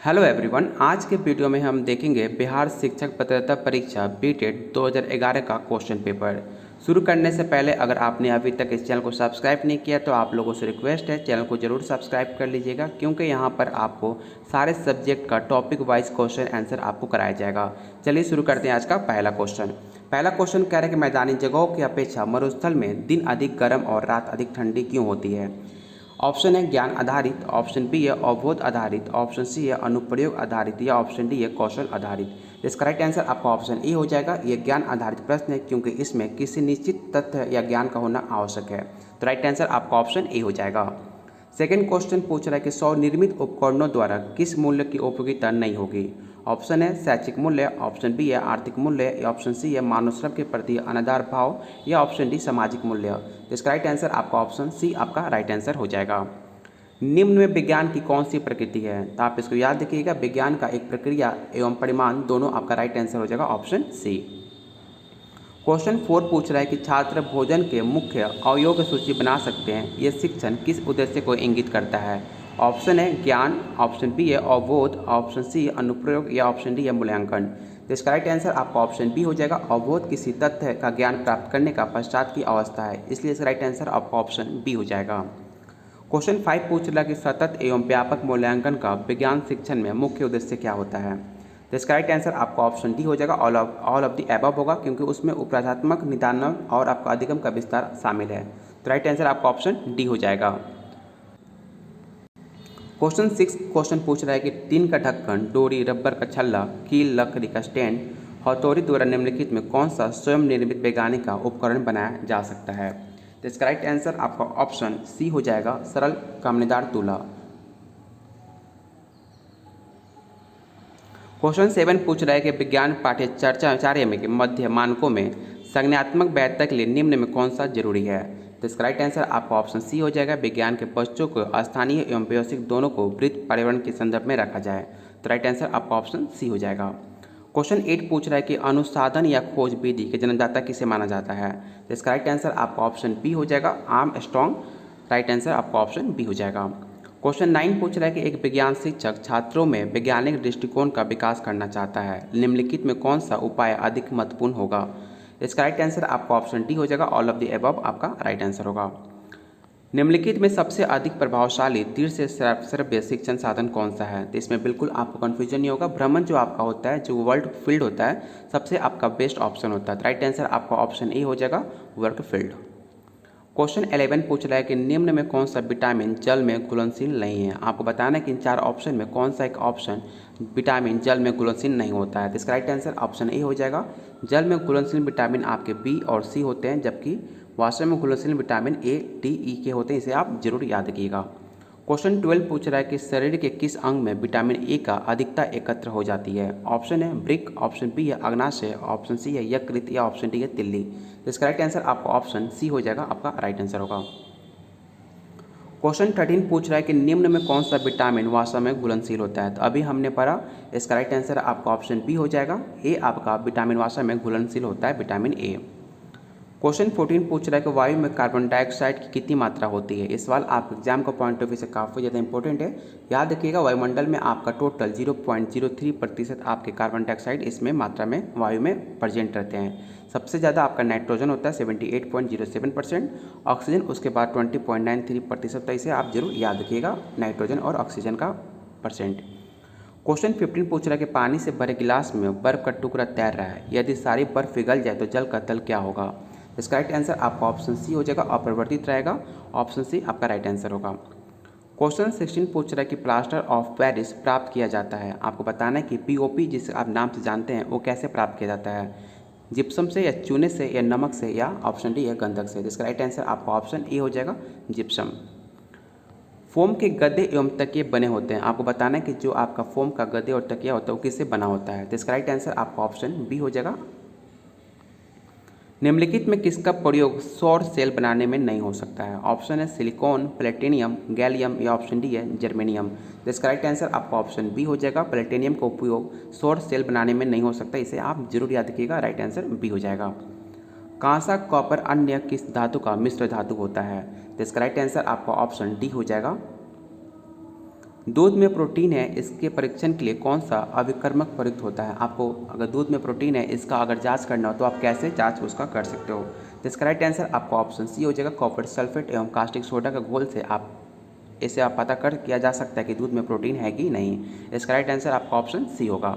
Hello everyone, आज के video में हम देखेंगे बिहार शिक्षक पात्रता परीक्षा बीटेड 2011 का क्वेश्चन पेपर। शुरू करने से पहले अगर आपने अभी तक इस चैनल को सब्सक्राइब नहीं किया तो आप लोगों से रिक्वेस्ट है चैनल को जरूर सब्सक्राइब कर लीजिएगा, क्योंकि यहाँ पर आपको सारे सब्जेक्ट का टॉपिक वाइज क्वेश्चन आंसर आपको कराया जाएगा। चलिए शुरू करते हैं आज का पहला क्वेश्चन। पहला क्वेश्चन कह रहे हैं कि मैदानी जगहों की अपेक्षा मरुस्थल में दिन अधिक गर्म और रात अधिक ठंडी क्यों होती है। ऑप्शन है ज्ञान आधारित, ऑप्शन बी है अवबोध आधारित, ऑप्शन सी है अनुप्रयोग आधारित या ऑप्शन डी है कौशल आधारित। इसका राइट आंसर आपका ऑप्शन ए हो जाएगा। ये ज्ञान आधारित प्रश्न है क्योंकि इसमें किसी निश्चित तथ्य या ज्ञान का होना आवश्यक है। तो राइट आंसर आपका ऑप्शन ए हो जाएगा। सेकेंड क्वेश्चन पूछ रहा है कि स्वनिर्मित उपकरणों द्वारा किस मूल्य की उपयोगिता नहीं होगी। ऑप्शन है शैक्षिक मूल्य, ऑप्शन बी है आर्थिक मूल्य, या ऑप्शन सी है मानव श्रम के प्रति अनादर भाव, या ऑप्शन डी सामाजिक मूल्य। तो इसका राइट आंसर आपका ऑप्शन सी आपका राइट आंसर हो जाएगा। निम्न में विज्ञान की कौन सी प्रकृति है, तो आप इसको याद रखिएगा, विज्ञान का एक प्रक्रिया एवं परिमाण दोनों आपका राइट आंसर हो जाएगा ऑप्शन सी। क्वेश्चन 4 पूछ रहा है कि छात्र भोजन के मुख्य अवयव की सूची बना सकते हैं, यह शिक्षण किस उद्देश्य को इंगित करता है। ऑप्शन है ज्ञान, ऑप्शन बी है अवबोध, ऑप्शन सी अनुप्रयोग, या ऑप्शन डी है मूल्यांकन। तो इसका राइट आंसर आपका ऑप्शन बी हो जाएगा। अवबोध किसी तथ्य का ज्ञान प्राप्त करने का पश्चात की अवस्था है, इसलिए इसका राइट आंसर आपका ऑप्शन बी हो जाएगा। क्वेश्चन 5 पूछ रहा है कि सतत एवं व्यापक मूल्यांकन का विज्ञान शिक्षण में मुख्य उद्देश्य क्या होता है। तो इसका राइट आंसर आपका ऑप्शन डी हो जाएगा, ऑल ऑफ द एबव होगा, क्योंकि उसमें उपराधात्मक निदानन और आपका अधिगम का विस्तार शामिल है। तो राइट आंसर आपका ऑप्शन डी हो जाएगा। क्वेश्चन 6 क्वेश्चन पूछ रहा है कि टीन का ढक्कन, डोरी, रबर का छल्ला, कील, लकड़ी का स्टैंड, हथौड़ी द्वारा निम्नलिखित में कौन सा स्वयं निर्मित वैज्ञानिक का उपकरण बनाया जा सकता है। तो इसका राइट आंसर आपका ऑप्शन सी हो जाएगा, सरल कामनेदार तुला। क्वेश्चन 7 पूछ रहा है कि विज्ञान पाठ्य चर्चाचार्य में के मध्य मानकों में संज्ञानात्मक वैधता के लिए निम्न में कौन सा जरूरी है। तो इसका राइट आंसर आपका ऑप्शन सी हो जाएगा, विज्ञान के बच्चों को स्थानीय एवं व्यवसायिक दोनों को वृत्त पर्यावरण के संदर्भ में रखा जाए। तो राइट आंसर आपका ऑप्शन सी हो जाएगा। क्वेश्चन 8 पूछ रहा है कि अनुसाधन या खोज विधि के जन्मदाता किसे माना जाता है। तो इसका राइट आंसर आपका ऑप्शन बी हो जाएगा, आर्मस्ट्रांग। राइट आंसर आपका ऑप्शन बी हो जाएगा। क्वेश्चन 9 पूछ रहा है कि एक विज्ञान शिक्षक छात्रों में वैज्ञानिक दृष्टिकोण का विकास करना चाहता है, निम्नलिखित में कौन सा उपाय अधिक महत्वपूर्ण होगा। इसका राइट आंसर आपका ऑप्शन डी हो जाएगा, ऑल ऑफ द एबव आपका राइट आंसर होगा। निम्नलिखित में सबसे अधिक प्रभावशाली तीर्थ से श्रव्य शिक्षण साधन कौन सा है। तो इसमें बिल्कुल आपको कन्फ्यूजन नहीं होगा, भ्रमण जो आपका होता है, जो वर्ल्ड फील्ड होता है, सबसे आपका बेस्ट ऑप्शन होता है। राइट आंसर आपका ऑप्शन ए हो जाएगा, वर्ल्ड फील्ड। क्वेश्चन 11 पूछ रहा है कि निम्न में कौन सा विटामिन जल में घुलनशील नहीं है। आपको बताना है कि इन 4 ऑप्शन में कौन सा एक ऑप्शन विटामिन जल में घुलनशील नहीं होता है। तो इसका राइट आंसर ऑप्शन ए हो जाएगा। जल में घुलनशील विटामिन आपके बी और सी होते हैं, जबकि वास्तव में घुलनशील विटामिन ए, डी, ई के होते हैं, इसे आप जरूर याद रखिएगा। क्वेश्चन 12 पूछ रहा है कि शरीर के किस अंग में विटामिन ए का अधिकता एकत्र हो जाती है। ऑप्शन है वृक्क, ऑप्शन बी है अग्नाशय, ऑप्शन सी है यकृत, या ऑप्शन डी है तिल्ली। तो इसका राइट आंसर आपका ऑप्शन सी हो जाएगा, आपका राइट आंसर होगा। क्वेश्चन 13 पूछ रहा है कि निम्न में कौन सा विटामिन वास्तव में घुलनशील होता है। तो अभी हमने पढ़ा, इसका राइट आंसर आपका ऑप्शन बी हो जाएगा, ए आपका विटामिन वास्तव में घुलनशील होता है, विटामिन ए। क्वेश्चन 14 पूछ रहा है कि वायु में कार्बन डाइऑक्साइड की कितनी मात्रा होती है। इस सवाल आप एग्जाम का पॉइंट ऑफ व्यू से काफ़ी ज़्यादा इंपॉर्टेंट है। याद रखिएगा, वायुमंडल में आपका टोटल 0.03% आपके कार्बन डाइऑक्साइड इसमें मात्रा में वायु में प्रेजेंट रहते हैं। सबसे ज़्यादा आपका नाइट्रोजन होता है 78.07%, ऑक्सीजन उसके बाद 20.93%। इसे आप जरूर याद रखिएगा, नाइट्रोजन और ऑक्सीजन का परसेंट। क्वेश्चन 15 पूछ रहा है कि पानी से भरे गिलास में बर्फ का टुकड़ा तैर रहा है, यदि सारी बर्फ पिघल जाए तो जल का तल क्या होगा। इसका राइट आंसर आपका ऑप्शन सी हो जाएगा, अपरिवर्तित रहेगा। ऑप्शन सी आपका राइट आंसर होगा। क्वेश्चन 16 पूछ रहा है कि प्लास्टर ऑफ पेरिस प्राप्त किया जाता है। आपको बताना है कि पीओपी जिसे आप नाम से जानते हैं वो कैसे प्राप्त किया जाता है, जिप्सम से, या चूने से, या नमक से, या ऑप्शन डी है गंधक से। इसका राइट आंसर आपका ऑप्शन ए हो जाएगा, जिप्सम। फोम के गद्दे एवं तकिए बने होते हैं। आपको बताना है कि जो आपका फोम का गद्दे और तकिया होता है वो किससे बना होता है। तो इसका राइट आंसर आपका ऑप्शन बी हो जाएगा। निम्नलिखित में किसका प्रयोग सौर सेल बनाने में नहीं हो सकता है। ऑप्शन है सिलिकॉन, प्लेटिनियम, गैलियम, या ऑप्शन डी है जर्मेनियम। तो इसका राइट आंसर आपका ऑप्शन बी हो जाएगा, प्लेटिनियम का उपयोग सौर सेल बनाने में नहीं हो सकता, इसे आप जरूर याद रखिएगा। राइट आंसर बी हो जाएगा। कांसा, कॉपर अन्य किस धातु का मिश्र धातु होता है। तो इसका राइट आंसर आपका ऑप्शन डी हो जाएगा, दूध में प्रोटीन है, इसके परीक्षण के लिए कौन सा अभिकर्मक प्रयुक्त होता है? आपको अगर दूध में प्रोटीन है, इसका अगर जांच करना हो तो आप कैसे जांच उसका कर सकते हो? तो इसका राइट आंसर आपका ऑप्शन सी हो जाएगा। कॉपर सल्फेट एवं कास्टिक सोडा का घोल से इसे आप पता कर किया जा सकता है कि दूध में प्रोटीन है कि नहीं। इसका राइट आंसर आपका ऑप्शन सी होगा।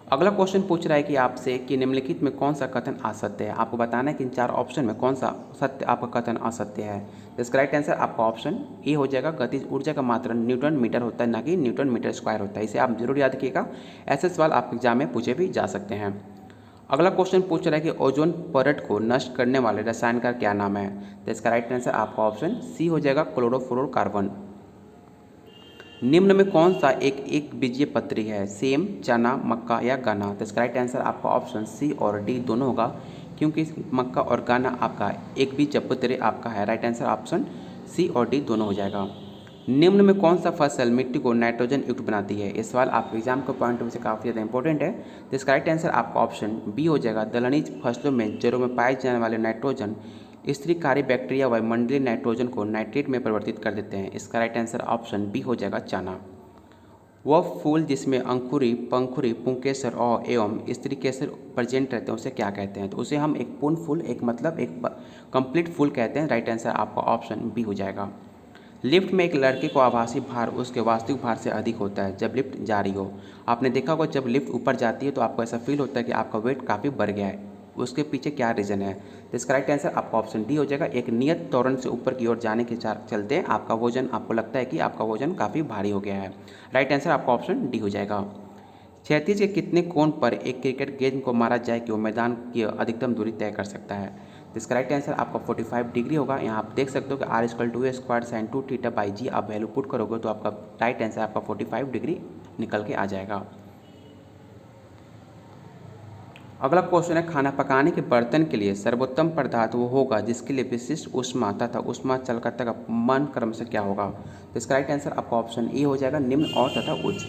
अगला क्वेश्चन पूछ रहा है कि आपसे कि निम्नलिखित में कौन सा कथन असत्य है? आपको बताना है कि इन 4 ऑप्शन में कौन सा सत्य आपका कथन असत्य है। तो इसका राइट आंसर आपका ऑप्शन ए हो जाएगा। गतिज ऊर्जा का मात्रा न्यूटन मीटर होता है, ना कि न्यूटन मीटर स्क्वायर होता है। इसे आप जरूर याद रखिएगा, ऐसे सवाल आप एग्जाम में पूछे भी जा सकते हैं। अगला क्वेश्चन पूछ रहा है कि ओजोन परत को नष्ट करने वाले रसायन का क्या नाम है? तो इसका राइट आंसर आपका ऑप्शन सी हो जाएगा, क्लोरोफ्लोरोकार्बन। निम्न में कौन सा एक बीजीय पत्री है? सेम, चना, मक्का या गन्ना? तो इसका राइट आंसर आपका ऑप्शन सी और डी दोनों होगा, क्योंकि मक्का और गन्ना आपका एक बीज पत्र आपका है। राइट आंसर ऑप्शन सी और डी दोनों हो जाएगा। निम्न में कौन सा फसल मिट्टी को नाइट्रोजन युक्त बनाती है? ये सवाल आपके एग्जाम के पॉइंट ऑफ व्यू से काफ़ी ज़्यादा इंपॉर्टेंट है। तो इसका राइट आंसर आपका ऑप्शन बी हो जाएगा। दलहनी फसलों में जड़ों में पाए जाने वाले नाइट्रोजन स्त्रीकारी बैक्टीरिया वायुमंडलीय नाइट्रोजन को नाइट्रेट में परिवर्तित कर देते हैं। इसका राइट आंसर ऑप्शन बी हो जाएगा, चना। वह फूल जिसमें अंकुरी, पंखुरी, पुंकेसर और एवं स्त्री केसर प्रेजेंट रहते हैं उसे क्या कहते हैं? तो उसे हम एक पूर्ण फूल, एक मतलब एक कंप्लीट फूल कहते हैं। राइट आंसर आपका ऑप्शन बी हो जाएगा। लिफ्ट में एक लड़के को आभासी भार उसके वास्तविक भार से अधिक होता है जब लिफ्ट जा रही हो। आपने देखा होगा जब लिफ्ट ऊपर जाती है तो आपको ऐसा फील होता है कि आपका वेट काफ़ी बढ़ गया है। उसके पीछे क्या रीज़न है? तो इसका राइट आंसर आपका ऑप्शन डी हो जाएगा। एक नियत त्वरण से ऊपर की ओर जाने के चलते आपका वजन, आपको लगता है कि आपका वजन काफ़ी भारी हो गया है। राइट आंसर आपका ऑप्शन डी हो जाएगा। क्षैतिज के कितने कोण पर एक क्रिकेट गेंद को मारा जाए कि वो मैदान की अधिकतम दूरी तय कर सकता है? तो इसका राइट आंसर आपका 45 डिग्री होगा। यहाँ आप देख सकते हो कि R equal to a square sine 2 theta by g आप वैल्यू पुट करोगे तो आपका राइट आंसर आपका 45 डिग्री निकल के आ जाएगा। अगला क्वेश्चन है, खाना पकाने के बर्तन के लिए सर्वोत्तम पदार्थ वो होगा जिसके लिए विशिष्ट ऊष्मा तथा ऊष्मा चालकता का मान क्रम से क्या होगा? तो इसका राइट आंसर आपका ऑप्शन ए हो जाएगा, निम्न और तथा उच्च।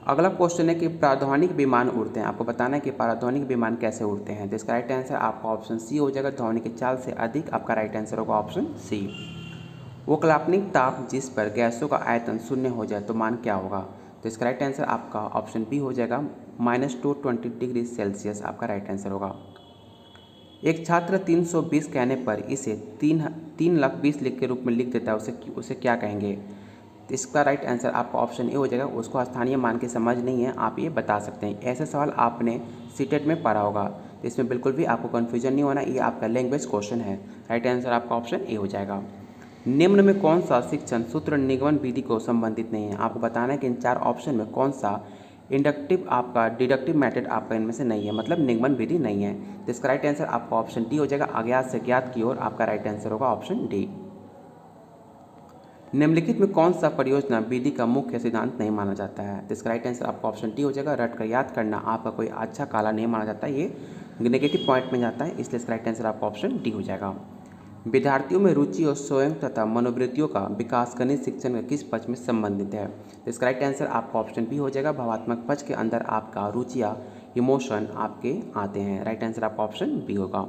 अगला क्वेश्चन है कि प्रावधानिक विमान उड़ते हैं। आपको बताना है कि प्रावधानिक विमान कैसे उड़ते हैं। तो इसका राइट आंसर आपका ऑप्शन सी हो जाएगा, ध्वनि की चाल से अधिक। आपका राइट आंसर होगा ऑप्शन सी। वो काल्पनिक ताप जिस पर गैसों का आयतन शून्य हो जाए तो मान क्या होगा? तो इसका राइट आंसर आपका ऑप्शन बी हो जाएगा, -220 डिग्री सेल्सियस आपका राइट आंसर होगा। एक छात्र 320 कहने पर इसे 3,20,000 लिख के रूप में लिख देता है, उसे क्या कहेंगे? तो इसका राइट आंसर आपका ऑप्शन ए हो जाएगा, उसको स्थानीय मान के समझ नहीं है, आप ये बता सकते हैं। ऐसे सवाल आपने सीटेट में पढ़ा होगा, तो इसमें बिल्कुल भी आपको कन्फ्यूजन नहीं होना, ये आपका लैंग्वेज क्वेश्चन है। राइट आंसर आपका ऑप्शन ए हो जाएगा। निम्न में कौन सा शिक्षण सूत्र निगमन विधि को संबंधित नहीं है? आपको बताना है कि इन 4 ऑप्शन में कौन सा इंडक्टिव आपका डिडक्टिव मेथड आपका इनमें से नहीं है, मतलब निगमन विधि नहीं है। तो इसका राइट आंसर आपका ऑप्शन डी हो जाएगा, अज्ञात से ज्ञात की ओर आपका राइट आंसर होगा ऑप्शन डी। निम्नलिखित में कौन सा परियोजना विधि का मुख्य सिद्धांत नहीं माना जाता है? तो इसका राइट आंसर आपका ऑप्शन डी हो जाएगा, रट कर याद करना आपका कोई अच्छा काला नहीं माना जाता, ये नेगेटिव पॉइंट में जाता है, इसलिए इसका राइट आंसर आपका ऑप्शन डी हो जाएगा। विद्यार्थियों में रुचि और स्वयं तथा मनोवृत्तियों का विकास गणित शिक्षण के किस पक्ष में संबंधित है? तो इसका राइट आंसर आपका ऑप्शन बी हो जाएगा, भावात्मक पक्ष के अंदर आपका रुचिया, इमोशन आपके आते हैं। राइट आंसर आपका ऑप्शन बी होगा।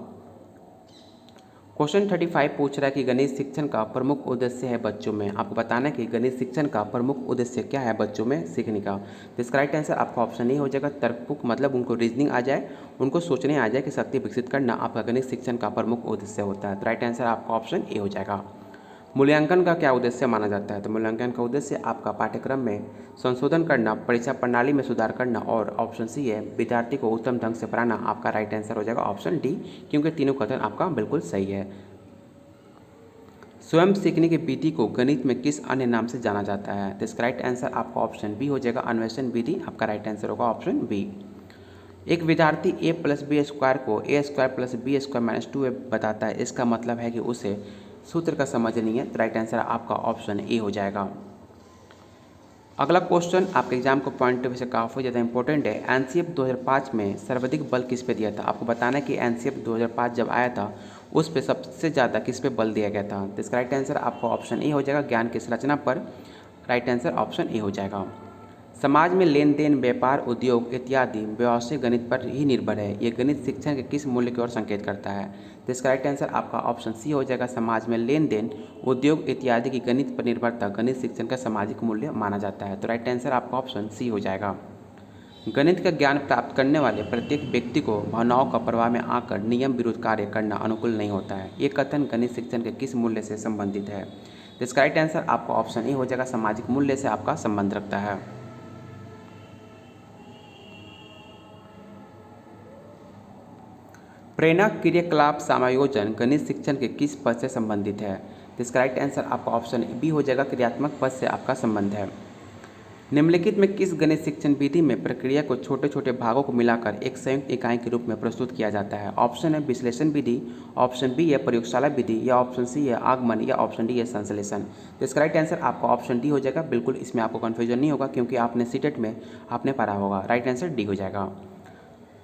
क्वेश्चन 35 पूछ रहा है कि गणित शिक्षण का प्रमुख उद्देश्य है बच्चों में। आपको बताना है कि गणित शिक्षण का प्रमुख उद्देश्य क्या है बच्चों में सीखने का। तो इसका राइट आंसर आपका ऑप्शन ए हो जाएगा, तर्कपूर्ण, मतलब उनको रीजनिंग आ जाए, उनको सोचने आ जाए कि शक्ति विकसित करना आपका गणित शिक्षण का प्रमुख उद्देश्य होता है। तो राइट आंसर आपका ऑप्शन ए हो जाएगा। मूल्यांकन का क्या उद्देश्य माना जाता है? तो मूल्यांकन का उद्देश्य आपका पाठ्यक्रम में संशोधन करना, परीक्षा प्रणाली में सुधार करना, और ऑप्शन सी है विद्यार्थी को उत्तम ढंग से पढ़ाना। आपका राइट आंसर हो जाएगा ऑप्शन डी, क्योंकि तीनों कथन आपका बिल्कुल सही है। स्वयं सीखने की विधि को गणित में किस अन्य नाम से जाना जाता है? तो इसका राइट आंसर आपका ऑप्शन बी हो जाएगा, अन्वेषण विधि। आपका राइट आंसर होगा ऑप्शन बी। एक विद्यार्थी a प्लस बी स्क्वायर को a square plus B square minus 2a बताता है, इसका मतलब है कि उसे सूत्र का समझ नहीं है। तो राइट आंसर आपका ऑप्शन ए हो जाएगा। अगला क्वेश्चन आपके एग्जाम को पॉइंट ऑफ व्यू से काफ़ी ज़्यादा इंपॉर्टेंट है। एनसीएफ 2005 में सर्वाधिक बल किस पे दिया था? आपको बताना है कि एनसीएफ 2005 जब आया था उस पे सबसे ज़्यादा किस पे बल दिया गया था? तो इसका राइट आंसर आपका ऑप्शन ए हो जाएगा, ज्ञान की संरचना पर। राइट आंसर ऑप्शन ए हो जाएगा। समाज में लेन देन, व्यापार, उद्योग इत्यादि व्यावसायिक गणित पर ही निर्भर है। ये गणित शिक्षण के किस मूल्य की ओर संकेत करता है? तो इसका राइट आंसर आपका ऑप्शन सी हो जाएगा। समाज में लेन देन, उद्योग इत्यादि की गणित पर निर्भरता गणित शिक्षण का सामाजिक मूल्य माना जाता है। तो राइट आंसर आपका ऑप्शन सी हो जाएगा। गणित का ज्ञान प्राप्त करने वाले प्रत्येक व्यक्ति को भावनाओं का प्रवाह में आकर नियम विरुद्ध कार्य करना अनुकूल नहीं होता है। ये कथन गणित शिक्षण के किस मूल्य से संबंधित है? तो इसका राइट आंसर आपका ऑप्शन ए हो जाएगा। सामाजिक मूल्य से आपका संबंध रखता है। प्रेरणा क्रियाकलाप समायोजन गणित शिक्षण के किस पद से संबंधित है? तो इसका राइट आंसर आपका ऑप्शन बी हो जाएगा। क्रियात्मक पद से आपका संबंध है। निम्नलिखित में किस गणित शिक्षण विधि में प्रक्रिया को छोटे छोटे भागों को मिलाकर एक संयुक्त इकाई के रूप में प्रस्तुत किया जाता है? ऑप्शन है विश्लेषण विधि, ऑप्शन बी है प्रयोगशाला विधि, या ऑप्शन सी है आगमन, या ऑप्शन डी है संश्लेषण। तो इसका राइट आंसर आपका ऑप्शन डी हो जाएगा। बिल्कुल इसमें आपको कन्फ्यूजन नहीं होगा क्योंकि आपने सीटेट में आपने पढ़ा होगा। राइट आंसर डी हो जाएगा।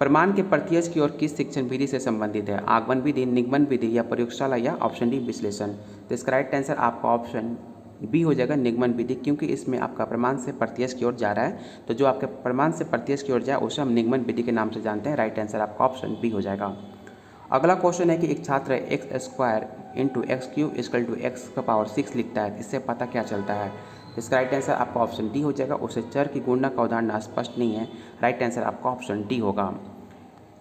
प्रमाण के प्रत्यक्ष की ओर किस शिक्षण विधि से संबंधित है? आगमन विधि, निगमन विधि, या प्रयोगशाला, या ऑप्शन डी विश्लेषण। तो इसका राइट आंसर आपका ऑप्शन बी हो जाएगा निगमन विधि, क्योंकि इसमें आपका प्रमाण से प्रत्यक्ष की ओर जा रहा है। तो जो आपके प्रमाण से प्रत्यक्ष की ओर जाए उसे हम निगमन विधि के नाम से जानते हैं। राइट आंसर आपका ऑप्शन बी हो जाएगा। अगला क्वेश्चन है कि एक छात्र X square into X cube equal to X का पावर 6 लिखता है, इससे पता क्या चलता है? इसका राइट आंसर आपका ऑप्शन डी हो जाएगा। उसे चर की गणना का उदाहरण स्पष्ट नहीं है। राइट आंसर आपका ऑप्शन डी होगा।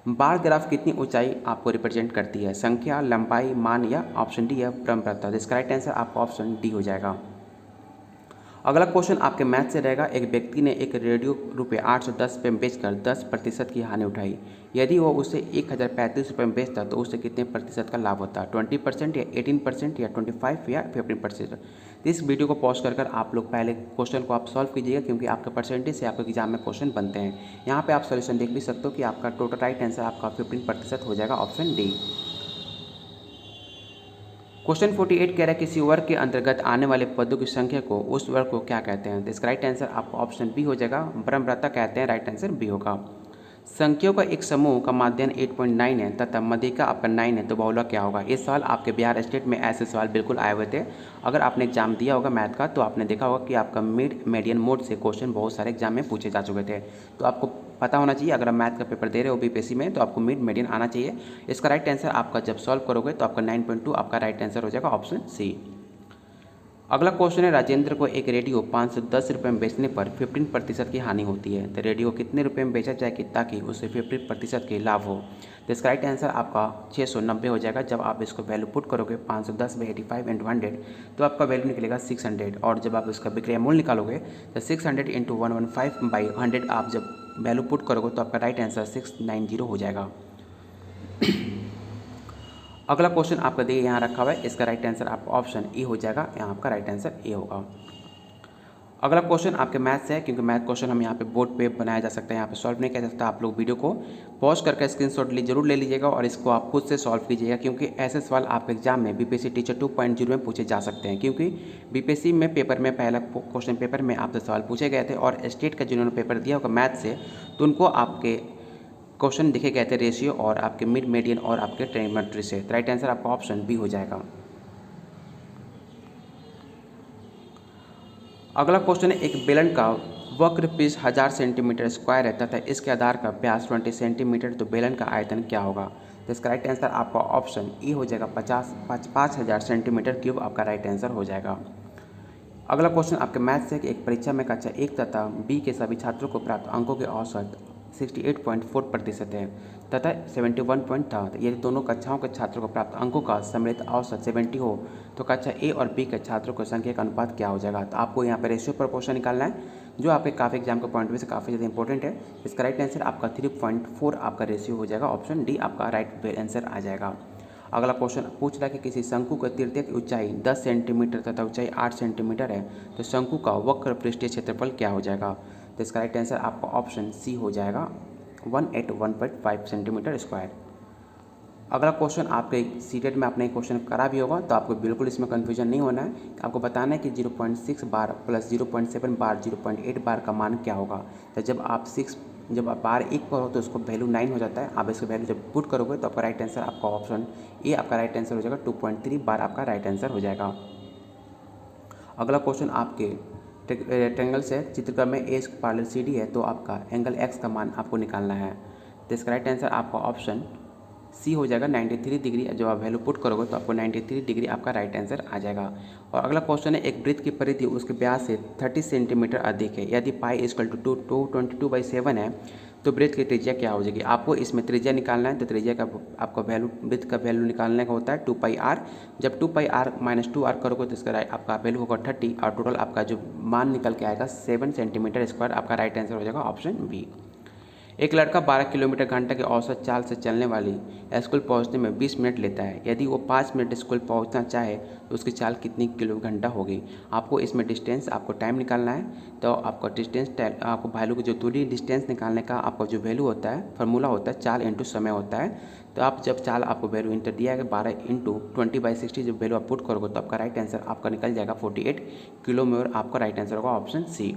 बार ग्राफ कितनी ऊंचाई आपको रिप्रेजेंट करती है? संख्या, लंबाई, मान, या ऑप्शन डी है परम्पराता। इसका राइट आंसर आपका ऑप्शन डी हो जाएगा। अगला क्वेश्चन आपके मैथ से रहेगा। एक व्यक्ति ने एक रेडियो रुपये 810 रुपये में बेचकर 10% की हानि उठाई। यदि वो उसे 1035 रुपये में बेचता तो उसे कितने प्रतिशत का लाभ होता? 20%, या 18%, या 25, या 15%? तो इस वीडियो को पॉज कर आप लोग पहले क्वेश्चन को आप सॉल्व कीजिएगा, क्योंकि आपके परसेंटेज से आपके एग्जाम में क्वेश्चन बनते हैं। यहाँ पे आप सोल्यूशन देख भी सकते हो कि आपका टोटल राइट आंसर आपका 15% हो जाएगा, ऑप्शन डी। क्वेश्चन 48 कह रहा है किसी वर्ग के अंतर्गत आने वाले पदों की संख्या को उस वर्ग को क्या कहते हैं? तो इसका राइट आंसर आपका ऑप्शन बी हो जाएगा। ब्रह्मव्रता कहते हैं। राइट आंसर बी होगा। संख्याओं का एक समूह का माध्यान्ह 8.9 है तथा मध्यिका आपका 9 है, तो बहुलक क्या होगा? इस सवाल आपके बिहार स्टेट में ऐसे सवाल बिल्कुल आए हुए थे। अगर आपने एग्जाम दिया होगा मैथ का तो आपने देखा होगा कि आपका मिड मीडियन मोड से क्वेश्चन बहुत सारे एग्जाम में पूछे जा चुके थे। तो आपको पता होना चाहिए, अगर आप मैथ का पेपर दे रहे हो बीपीएससी में तो आपको मिड मीडियन आना चाहिए। इसका राइट आंसर आपका जब सॉल्व करोगे तो आपका 9.2 आपका राइट आंसर हो जाएगा, ऑप्शन सी। अगला क्वेश्चन है राजेंद्र को एक रेडियो 510 रुपये में बेचने पर 15% की हानि होती है, तो रेडियो कितने रुपये में बेचा जाए कि ताकि उसे 15% की लाभ हो? तो इसका राइट आंसर आपका 690 हो जाएगा। जब आप इसको वैल्यू पुट करोगे 510/85 × 100 तो आपका वैल्यू निकलेगा 600, और जब आप इसका विक्रय मूल्य निकालोगे तो 600 × 115/100 आप जब वैल्यू पुट करोगे तो आपका राइट आंसर 690 हो जाएगा। अगला क्वेश्चन आपका देखिए यहाँ रखा हुआ है। इसका राइट आंसर आपका ऑप्शन ए हो जाएगा। यहाँ आपका राइट आंसर ए होगा। अगला क्वेश्चन आपके मैथ से है, क्योंकि मैथ क्वेश्चन हम यहाँ पे बोर्ड पे बनाया जा सकता है, यहाँ पे सॉल्व नहीं किया जा सकता। आप लोग वीडियो को पॉज करके स्क्रीनशॉट जरूर ले लीजिएगा और इसको आप खुद से सॉल्व कीजिएगा, क्योंकि ऐसे सवाल आपके एग्जाम में बीपीएससी टीचर 2.0 में पूछे जा सकते हैं। क्योंकि बीपीएससी में पेपर में पहला क्वेश्चन पेपर में आपसे सवाल पूछे गए थे, और स्टेट का जिन्होंने पेपर दिया होगा मैथ से तो उनको आपके क्वेश्चन दिखे गए थे रेशियो और आपके मिड मीडियन और आपके ट्रिग्नोमेट्री से। राइट आंसर आपका ऑप्शन बी हो जाएगा। अगला क्वेश्चन है एक बेलन का वक्र पृष्ठ 1000 सेंटीमीटर स्क्वायर है तथा इसके आधार का व्यास 20 सेंटीमीटर, तो बेलन का आयतन क्या होगा? तो इसका राइट आंसर आपका ऑप्शन ई हो जाएगा। 5000 सेंटीमीटर क्यूब आपका राइट आंसर हो जाएगा। अगला क्वेश्चन आपके मैथ से कि एक परीक्षा में कक्षा 1 तथा बी के सभी छात्रों को प्राप्त अंकों के औसत 68.4% है तथा 71 पॉइंट था। यदि दोनों कक्षाओं के छात्रों को प्राप्त अंकों का सम्मिलित औसत 70 हो तो कक्षा ए और बी के छात्रों की संख्या का अनुपात क्या हो जाएगा? तो आपको यहाँ पर रेशियो प्रोपोर्शन निकालना है, जो आपके काफ़ी एग्जाम के पॉइंट से काफ़ी ज़्यादा इंपॉर्टेंट है। इसका राइट आंसर आपका 3.4 आपका रेशियो हो जाएगा, ऑप्शन डी आपका राइट आंसर आ जाएगा। अगला क्वेश्चन पूछ रहा है कि किसी शंकु के तृतीय की ऊंचाई 10 सेंटीमीटर तथा ऊंचाई 8 सेंटीमीटर है, तो शंकु का वक्र पृष्ठीय क्षेत्रफल क्या हो जाएगा? तो इसका राइट आंसर आपका ऑप्शन सी हो जाएगा, 181.5 सेंटीमीटर स्क्वायर। अगला क्वेश्चन आपके सीटेट में आपने क्वेश्चन करा भी होगा, तो आपको बिल्कुल इसमें कन्फ्यूजन नहीं होना है। आपको बताना है कि 0.6 बार प्लस 0.7 बार 0.8 बार का मान क्या होगा। तो जब आप बार 1 पर हो तो उसको वैल्यू 9 हो जाता है। आप इसको वैल्यू जब पुट करोगे तो आपका राइट आंसर आपका ऑप्शन ए आपका राइट आंसर हो जाएगा। 2.3 बार आपका राइट आंसर हो जाएगा। अगला क्वेश्चन आपके रेक्टेंगल से चित्रकर में ए पैरेलल सी डी है तो आपका एंगल एक्स का मान आपको निकालना है। तो इसका राइट आंसर आपका ऑप्शन सी हो जाएगा 93 डिग्री। जब आप वैल्यू पुट करोगे तो आपको 93 डिग्री आपका राइट आंसर आ जाएगा। और अगला क्वेश्चन है, एक वृत्त की परिधि उसके व्यास से 30 सेंटीमीटर अधिक है। यदि पाई इक्वल टू 222/7 है तो वृत्त की त्रिज्या क्या हो जाएगी। आपको इसमें त्रिज्या निकालना है। तो त्रिज्या का आपका वैल्यू, वृत्त का वैल्यू निकालने का होता है 2πr। जब 2πr - 2r करोगे तो इसका आपका वैल्यू होगा 30 और टोटल आपका जो मान निकल के आएगा 7 सेंटीमीटर स्क्वायर। आपका राइट आंसर हो जाएगा ऑप्शन बी। एक लड़का 12 किलोमीटर घंटा के औसत चाल से चलने वाली स्कूल पहुंचने में 20 मिनट लेता है। यदि वो 5 मिनट स्कूल पहुंचना चाहे तो उसकी चाल कितनी किलो घंटा होगी। आपको इसमें डिस्टेंस, आपको टाइम निकालना है। तो आपका डिस्टेंस, आपको वैल्यू की जो दूरी डिस्टेंस निकालने का आपका जो वैल्यू होता है, फार्मूला होता है चाल इंटू समय होता है। तो आप जब चाल आपको वैल्यू इंटर दिया है 12 × 20/60 जब वैल्यू आप पुट करोगे तो आपका राइट आंसर आपका निकल जाएगा 48 किलोमीटर। आपका राइट आंसर होगा ऑप्शन सी।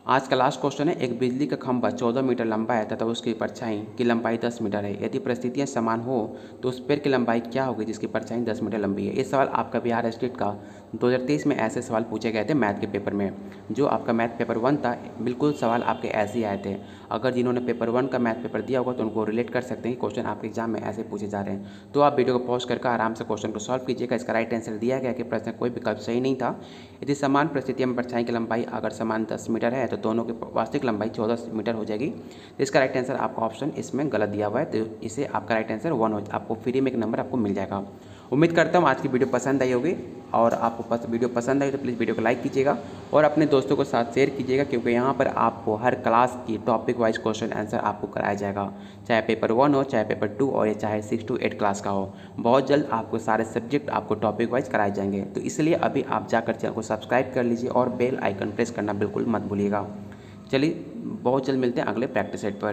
आज का लास्ट क्वेश्चन है, एक बिजली का खंभा 14 मीटर लंबा है तथा उसकी परछाई की लंबाई 10 मीटर है। यदि परिस्थितियां समान हो तो उस पेड़ की लंबाई क्या होगी जिसकी परछाई 10 मीटर लंबी है। ये सवाल आपका बिहार स्टेट का 2023 में ऐसे सवाल पूछे गए थे मैथ के पेपर में। जो आपका मैथ पेपर 1 था, बिल्कुल सवाल आपके ऐसे ही आए थे। अगर जिन्होंने पेपर 1 का मैथ पेपर दिया होगा तो उनको रिलेट कर सकते हैं कि क्वेश्चन आपके एग्जाम में ऐसे पूछे जा रहे हैं। तो आप वीडियो को पॉज करके आराम से क्वेश्चन को सॉल्व कीजिएगा। इसका राइट आंसर दिया गया कि प्रश्न कोई विकल्प सही नहीं था। यदि समान परिस्थितियों में परछाई की लंबाई अगर समान 10 मीटर है तो दोनों की वास्तविक लंबाई 14 मीटर हो जाएगी। तो इसका राइट आंसर आपका ऑप्शन इसमें गलत दिया हुआ है। तो इसे आपका राइट आंसर 1 हो, आपको फ्री में एक नंबर आपको मिल जाएगा। उम्मीद करता हूँ आज की वीडियो पसंद आई होगी। और आपको वीडियो पसंद आई तो प्लीज़ वीडियो को लाइक कीजिएगा और अपने दोस्तों के साथ शेयर कीजिएगा, क्योंकि यहाँ पर आपको हर क्लास की टॉपिक वाइज क्वेश्चन आंसर आपको कराया जाएगा, चाहे पेपर 1 हो, चाहे पेपर 2 और या चाहे 6 to 8 क्लास का हो। बहुत जल्द आपको सारे सब्जेक्ट आपको टॉपिक वाइज कराए जाएंगे। तो इसलिए अभी आप जाकर चैनल को सब्सक्राइब कर लीजिए और बेल आइकन प्रेस करना बिल्कुल मत भूलिएगा। चलिए बहुत जल्द मिलते हैं अगले प्रैक्टिस सेट पर।